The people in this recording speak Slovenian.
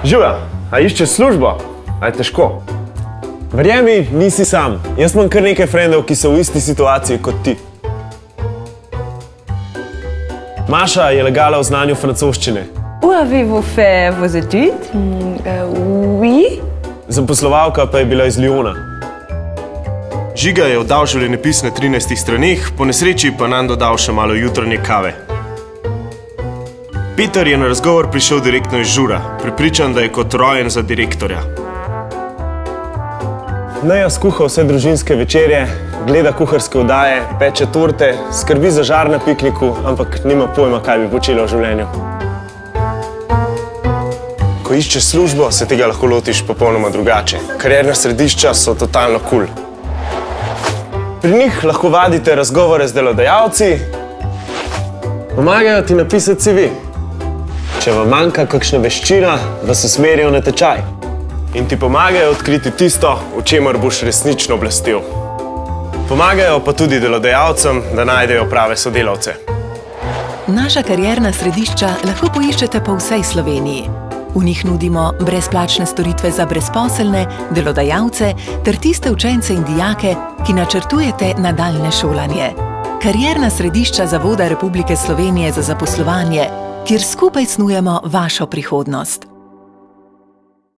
Živja, a iščeš službo? A je težko? Verjemi, nisi sam. Jaz imam kar nekaj frendov, ki so v isti situaciji kot ti. Maša je legala v znanju francoščine. Où avez-vous fait vos études? Oui. Zaposlovalka pa je bila iz Lyona. Žiga je oddal življenjepis na 13 straneh, po nesreči pa nam dodal še malo jutranje kave. Peter je na razgovor prišel direktno iz Žura, prepričan, da je kot rojen za direktorja. Neja skuha vse družinske večerje, gleda kuharske oddaje, peče torte, skrbi za žar na pikniku, ampak nima pojma, kaj bi počela v življenju. Ko iščeš službo, se tega lahko lotiš popolnoma drugače. Karierna središča so totalno kul. Pri njih lahko vadite razgovore z delodajalci, pomagajo ti napisati CV. Če vam manjka kakšna veščina, vas usmerijo na tečaj. In ti pomagajo odkriti tisto, v čemer boš resnično blestel. Pomagajo pa tudi delodajalcem, da najdejo prave sodelavce. Naša karierna središča lahko poiščete po vsej Sloveniji. V njih nudimo brezplačne storitve za brezposelne, delodajalce ter tiste učence in dijake, ki načrtujete nadaljnje šolanje. Karierna središča Zavoda Republike Slovenije za zaposlovanje, kjer skupaj snujemo vašo prihodnost.